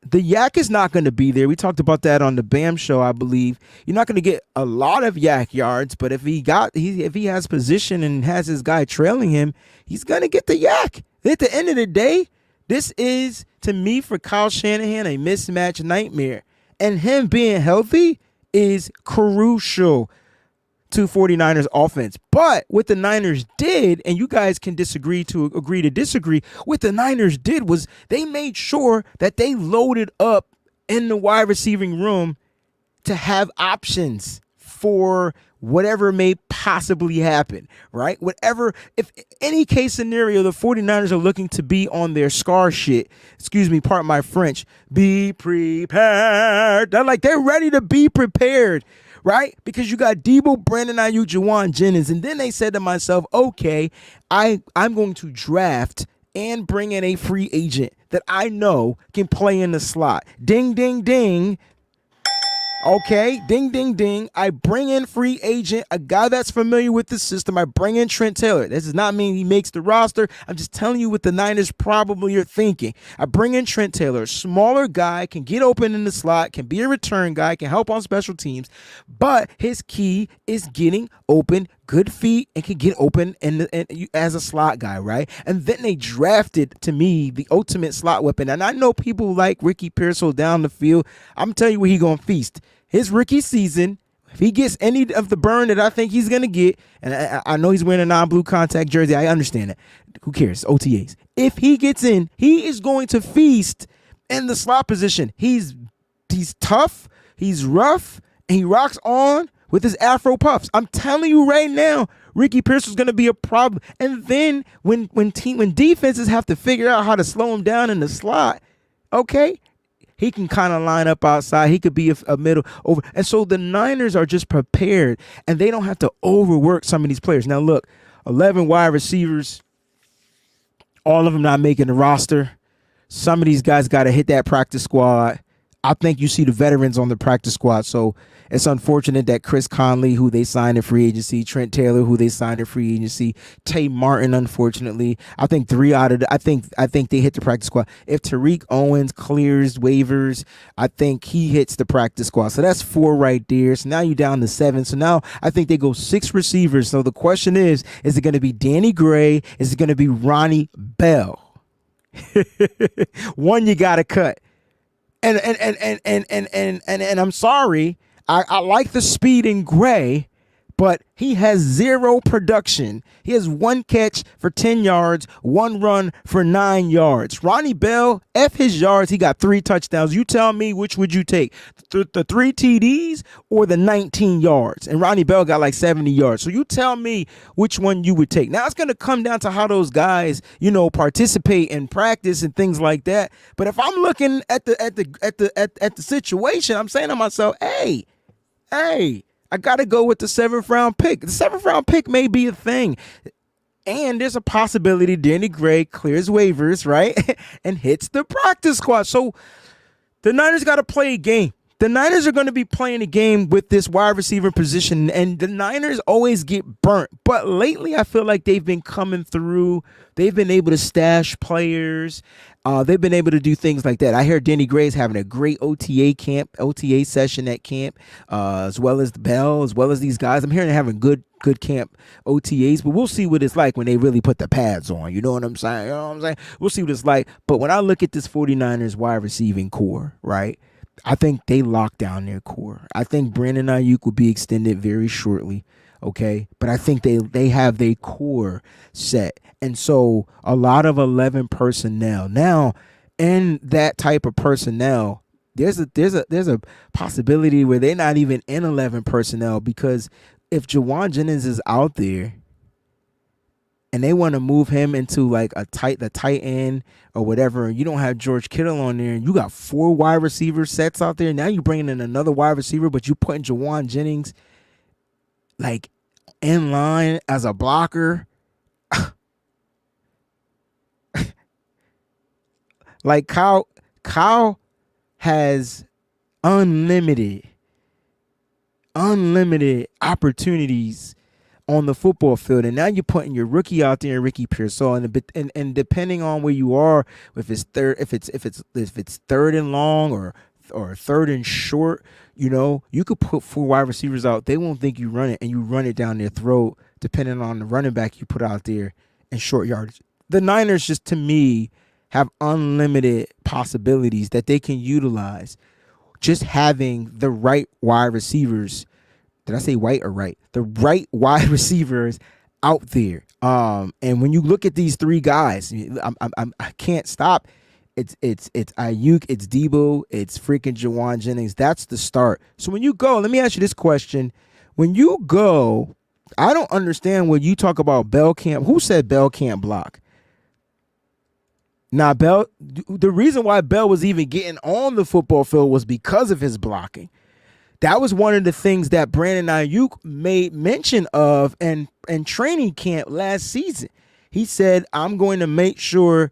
The yak is not going to be there. We talked about that on the B.A.M show, I believe. You're not going to get a lot of yak yards, but if he has position and has his guy trailing him, he's going to get the yak. At the end of the day, this is, to me, for Kyle Shanahan, a mismatch nightmare. And him being healthy is crucial. to 49ers offense. But what the Niners did, and you guys can agree to disagree, what the Niners did was they made sure that they loaded up in the wide receiving room to have options for whatever may possibly happen, right? Whatever, if any case scenario, the 49ers are looking to be on their scar shit, excuse me, pardon my French, be prepared. They're ready to be prepared, right? Because you got Debo, Brandon Aiyuk, Jauan Jennings. And then they said to myself, okay, I'm going to draft and bring in a free agent that I know can play in the slot. Ding, ding, ding. Okay, ding, ding, ding. I bring in free agent, a guy that's familiar with the system. I bring in Trent Taylor. This does not mean he makes the roster. I'm just telling you what the Niners probably are thinking. I bring in Trent Taylor, a smaller guy, can get open in the slot, can be a return guy, can help on special teams, but his key is getting open, good feet, and can get open as a slot guy, right? And then they drafted, to me, the ultimate slot weapon. And I know people like Ricky Pearsall down the field. I'm telling you where he's going to feast. His rookie season, if he gets any of the burn that I think he's going to get, and I know he's wearing a non-blue contact jersey. I understand that. Who cares? OTAs. If he gets in, he is going to feast in the slot position. He's tough, he's rough, and he rocks on with his Afro puffs. I'm telling you right now, Ricky Pearsall's going to be a problem. And then when defenses have to figure out how to slow him down in the slot, okay, he can kind of line up outside. He could be a middle over. And so the Niners are just prepared, and they don't have to overwork some of these players. Now, look, 11 wide receivers, all of them not making the roster. Some of these guys got to hit that practice squad. I think you see the veterans on the practice squad. So it's unfortunate that Chris Conley, who they signed in free agency, Trent Taylor, who they signed in free agency, Tay Martin, unfortunately, I think I think they hit the practice squad. If Tariq Owens clears waivers, I think he hits the practice squad. So that's 4 right there. So now you're down to 7. So now I think they go 6 receivers. So the question is it going to be Danny Gray? Is it going to be Ronnie Bell? One you got to cut. And I'm sorry, I like the speed in Gray, but he has 0 production. He has 1 catch for 10 yards, 1 run for 9 yards. Ronnie Bell, F his yards, he got 3 touchdowns. You tell me, which would you take? The 3 TDs or the 19 yards? And Ronnie Bell got like 70 yards. So you tell me which one you would take. Now it's going to come down to how those guys, participate in practice and things like that. But if I'm looking at the situation, I'm saying to myself, hey, I got to go with the 7th round pick. The 7th round pick may be a thing. And there's a possibility Danny Gray clears waivers, right? And hits the practice squad. So the Niners got to play a game. The Niners are going to be playing a game with this wide receiver position, and the Niners always get burnt. But lately, I feel like they've been coming through. They've been able to stash players. They've been able to do things like that. I hear Danny Gray's having a great OTA session at camp, as well as Bell, as well as these guys. I'm hearing they're having good camp OTAs, but we'll see what it's like when they really put the pads on. You know what I'm saying? We'll see what it's like. But when I look at this 49ers wide receiving core, right, I think they lock down their core. I think Brandon Aiyuk will be extended very shortly, okay? But I think they have their core set. And so a lot of 11 personnel. Now, in that type of personnel, there's a possibility where they're not even in 11 personnel, because if Jauan Jennings is out there and they want to move him into like the tight end or whatever, and you don't have George Kittle on there, and you got 4 wide receiver sets out there, now you're bringing in another wide receiver, but you putting Jauan Jennings like in line as a blocker. Like Kyle has unlimited opportunities on the football field, and now you're putting your rookie out there, Ricky Pearsall, and depending on where you are, if it's third and long or third and short, you could put 4 wide receivers out. They won't think you run it, and you run it down their throat, depending on the running back you put out there in short yardage. The Niners, just to me, have unlimited possibilities that they can utilize. Just having the right wide receivers Did I say white or right? The right wide receivers out there. And when you look at these three guys, I can't stop. It's Aiyuk, it's Debo, it's freaking Jauan Jennings. That's the start. So when you go, let me ask you this question. When you go, I don't understand when you talk about Bell can't. Who said Bell can't block? Now, Bell, the reason why Bell was even getting on the football field was because of his blocking. That was one of the things that Brandon Aiyuk made mention of in training camp last season. He said, I'm going to make sure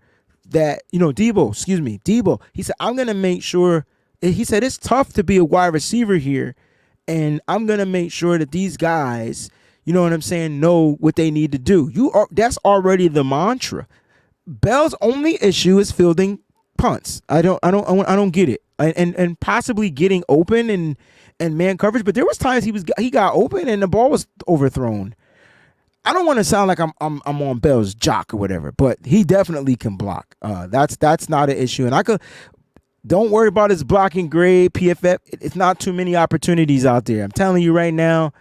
that, Debo. He said, I'm going to make sure. He said, it's tough to be a wide receiver here. And I'm going to make sure that these guys, you know what I'm saying, know what they need to do. That's already the mantra. Bell's only issue is fielding punts. I don't get it. And possibly getting open and man coverage, but there was times he got open and the ball was overthrown. I don't want to sound like I'm on Bell's jock or whatever, but he definitely can block. That's not an issue. And don't worry about his blocking grade, PFF. It's not too many opportunities out there. I'm telling you right now,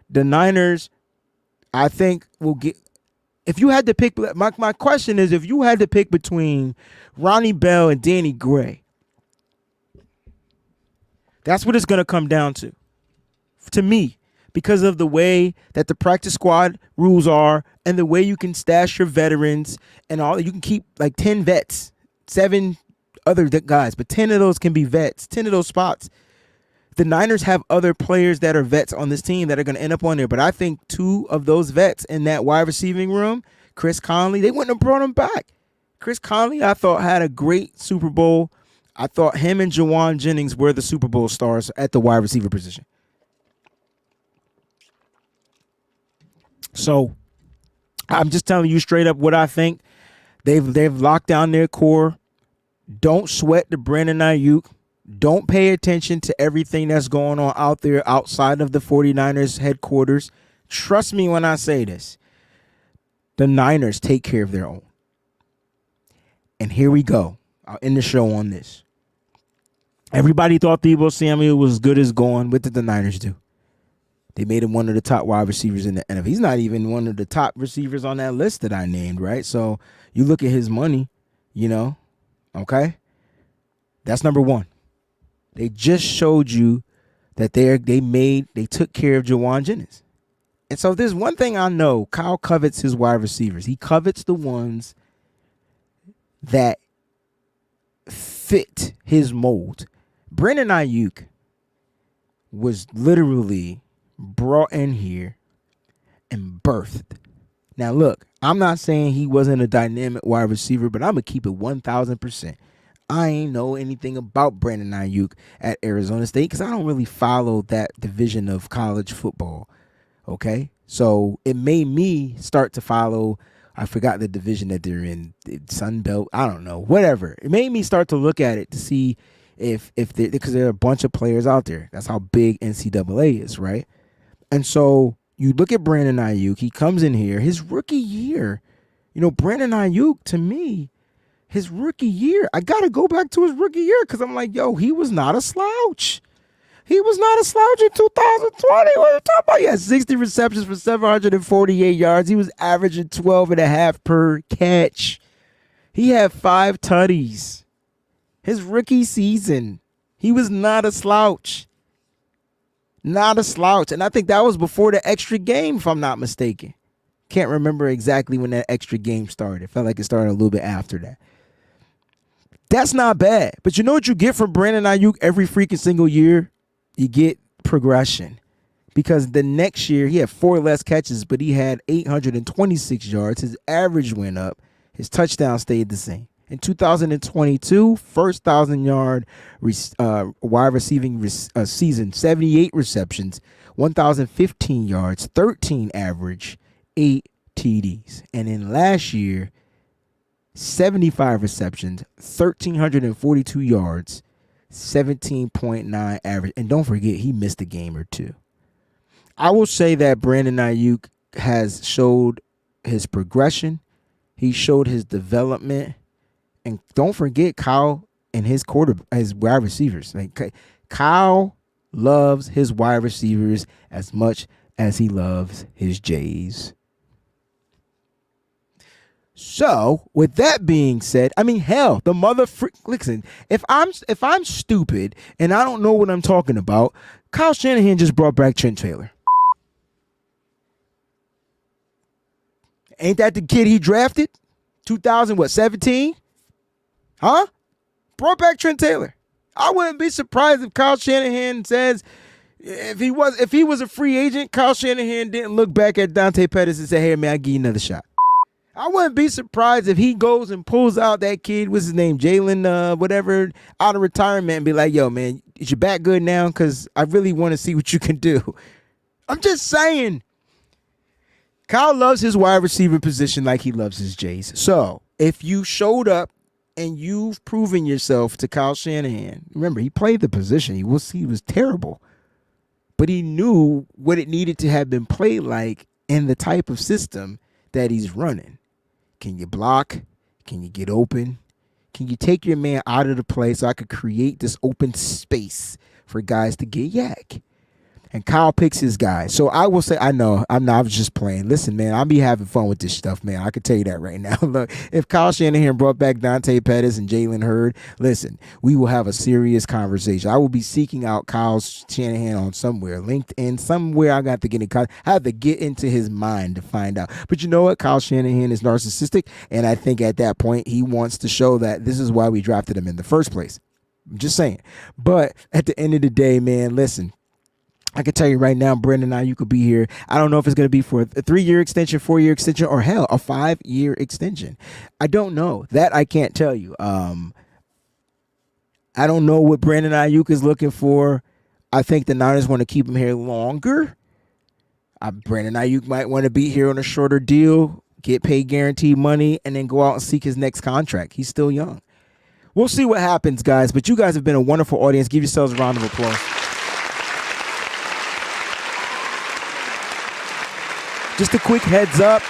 the Niners, I think, will get. If you had to pick, my question is, if you had to pick between Ronnie Bell and Danny Gray, that's what it's going to come down to me, because of the way that the practice squad rules are and the way you can stash your veterans and all. You can keep like 10 vets, 7 other guys, but 10 of those can be vets, 10 of those spots. The Niners have other players that are vets on this team that are going to end up on there. But I think 2 of those vets in that wide receiving room, Chris Conley, they wouldn't have brought him back. Chris Conley, I thought, had a great Super Bowl. I thought him and Jauan Jennings were the Super Bowl stars at the wide receiver position. So I'm just telling you straight up what I think. They've locked down their core. Don't sweat the Brandon Aiyuk. Don't pay attention to everything that's going on out there outside of the 49ers headquarters. Trust me when I say this. The Niners take care of their own. And here we go. I'll end the show on this. Everybody thought Deebo Samuel was as good as gone. What did the Niners do? They made him one of the top wide receivers in the NFL. He's not even one of the top receivers on that list that I named, right? So you look at his money, okay? That's number one. They just showed you that they took care of Jauan Jennings. And so there's one thing I know, Kyle covets his wide receivers. He covets the ones that fit his mold. Brandon Aiyuk was literally brought in here and birthed. Now, look, I'm not saying he wasn't a dynamic wide receiver, but I'm going to keep it 1,000%. I ain't know anything about Brandon Aiyuk at Arizona State because I don't really follow that division of college football, okay? So it made me start to follow, I forgot the division that they're in, Sun Belt, I don't know, whatever. It made me start to look at it to see because there are a bunch of players out there. That's how big NCAA is, right? And so you look at Brandon Aiyuk, he comes in here, his rookie year, Brandon Aiyuk, to me, his rookie year, I got to go back to his rookie year because I'm like, he was not a slouch. He was not a slouch in 2020. What are you talking about? He had 60 receptions for 748 yards. He was averaging 12.5 per catch. He had 5 tutties. His rookie season, he was not a slouch. Not a slouch. And I think that was before the extra game, if I'm not mistaken. Can't remember exactly when that extra game started. It felt like it started a little bit after that. That's not bad. But you know what you get from Brandon Aiyuk every freaking single year? You get progression. Because the next year, he had 4 less catches, but he had 826 yards. His average went up. His touchdown stayed the same. In 2022, first 1,000-yard wide receiving season, 78 receptions, 1,015 yards, 13 average, 8 TDs. And in last year, 75 receptions, 1,342 yards, 17.9 average. And don't forget, he missed a game or 2. I will say that Brandon Aiyuk has showed his progression. He showed his development. And don't forget Kyle and his wide receivers. Like Kyle loves his wide receivers as much as he loves his Jays. So, with that being said, I mean, hell, the listen, if I'm stupid and I don't know what I'm talking about, Kyle Shanahan just brought back Trent Taylor. Ain't that the kid he drafted? 2017? Huh? Brought back Trent Taylor. I wouldn't be surprised if Kyle Shanahan says if he was a free agent, Kyle Shanahan didn't look back at Dante Pettis and say, "Hey man, I'll give you another shot." I wouldn't be surprised if he goes and pulls out that kid, what's his name, Jalen, whatever, out of retirement and be like, "Yo, man, is your back good now? Because I really want to see what you can do." I'm just saying. Kyle loves his wide receiver position like he loves his Jays. So if you showed up and you've proven yourself to Kyle Shanahan, remember, he played the position. He was terrible. But he knew what it needed to have been played like in the type of system that he's running. Can you block? Can you get open? Can you take your man out of the play so I could create this open space for guys to get yak? And Kyle picks his guys. So I will say, I was just playing. Listen, man, I'll be having fun with this stuff, man. I can tell you that right now. Look, if Kyle Shanahan brought back Dante Pettis and Jalen Hurd, listen, we will have a serious conversation. I will be seeking out Kyle Shanahan on somewhere, LinkedIn, somewhere. I got to get in contact. I have to get into his mind to find out. But you know what? Kyle Shanahan is narcissistic, and I think at that point he wants to show that this is why we drafted him in the first place. I'm just saying. But at the end of the day, man, listen, I can tell you right now, Brendan Aiyuk could be here. I don't know if it's going to be for a 3-year extension, 4-year extension, or hell, a 5-year extension. I don't know. That I can't tell you. I don't know what Brandon Aiyuk is looking for. I think the Niners want to keep him here longer. Brandon Aiyuk might want to be here on a shorter deal, get paid guaranteed money, and then go out and seek his next contract. He's still young. We'll see what happens, guys. But you guys have been a wonderful audience. Give yourselves a round of applause. Just a quick heads up,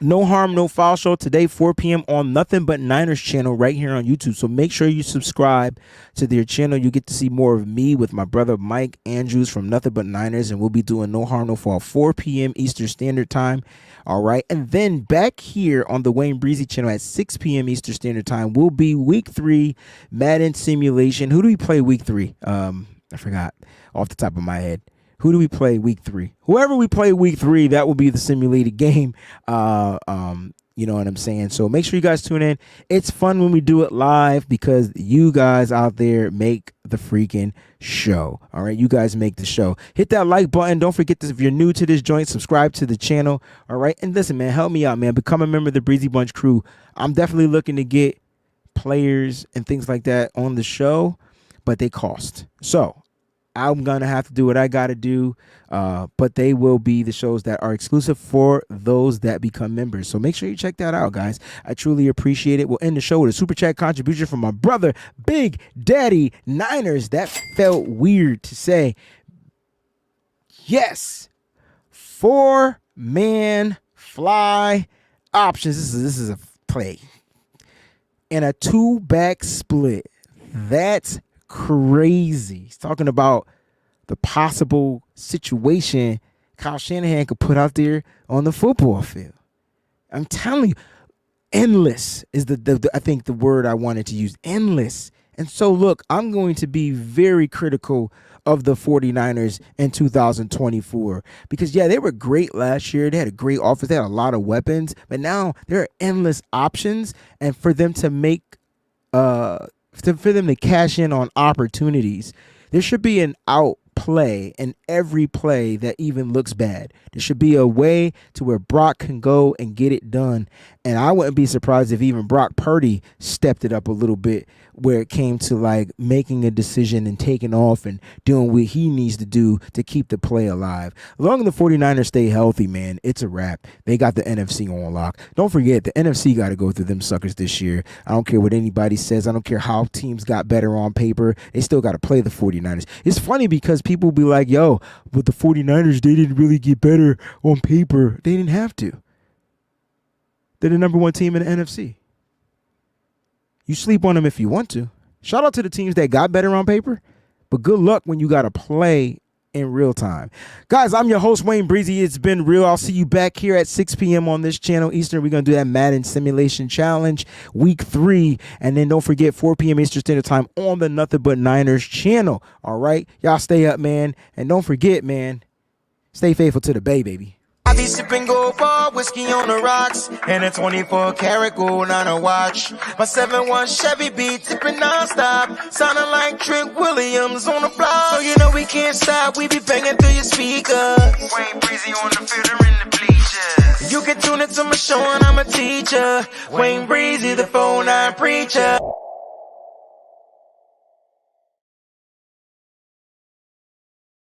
No Harm, No Foul show today, 4 p.m. on Nothing But Niners channel right here on YouTube. So make sure you subscribe to their channel. You get to see more of me with my brother Mike Andrews from Nothing But Niners, and we'll be doing No Harm, No Foul, 4 p.m. Eastern Standard Time. All right, and then back here on the WayneBreezie channel at 6 p.m. Eastern Standard Time will be Week 3 Madden simulation. Who do we play Week 3? I forgot off the top of my head. Who do we play Week 3? Whoever we play Week 3, that will be the simulated game. You know what I'm saying? So make sure you guys tune in. It's fun when we do it live because you guys out there make the freaking show. All right, you guys make the show. Hit that like button. Don't forget this, if you're new to this joint, subscribe to the channel. All right, and listen, man, help me out, man. Become a member of the Breezy Bunch crew. I'm definitely looking to get players and things like that on the show, but they cost. So I'm going to have to do what I got to do, but they will be the shows that are exclusive for those that become members. So make sure you check that out, guys. I truly appreciate it. We'll end the show with a super chat contribution from my brother, Big Daddy Niners. That felt weird to say. Yes, 4-man fly options. This is a play. And a 2-back split. That's crazy. He's talking about the possible situation Kyle Shanahan could put out there on the football field. I'm telling you, endless is I think the word I wanted to use. Endless. And so look, I'm going to be very critical of the 49ers in 2024 because they were great last year. They had a great offense. They had a lot of weapons, but now there are endless options, and for them to make for them to cash in on opportunities, there should be an outplay in every play that even looks bad. There should be a way to where Brock can go and get it done. And I wouldn't be surprised if even Brock Purdy stepped it up a little bit where it came to like making a decision and taking off and doing what he needs to do to keep the play alive. As long as the 49ers stay healthy, man, it's a wrap. They got the NFC on lock. Don't forget, the NFC got to go through them suckers this year. I don't care what anybody says. I don't care how teams got better on paper. They still got to play the 49ers. It's funny because people be like, yo, but the 49ers, they didn't really get better on paper. They didn't have to. They're the number 1 team in the NFC. You sleep on them if you want to. Shout out to the teams that got better on paper, but good luck when you got to play in real time. Guys, I'm your host, WayneBreezie. It's been real. I'll see you back here at 6 p.m. on this channel Eastern. We're going to do that Madden Simulation Challenge Week 3. And then don't forget 4 p.m. Eastern Standard Time on the Nothing But Niners channel. All right? Y'all stay up, man. And don't forget, man, stay faithful to the Bay, baby. I be sipping gold bar, whiskey on the rocks, and a 24 karat gold on a watch. My 7-1 Chevy be tipping non-stop, sounding like Trent Williams on the block. So you know we can't stop, we be banging through your speakers. WayneBreezie on the field or in the bleachers. You can tune into my show and I'm a teacher. WayneBreezie, the 4-9 preacher.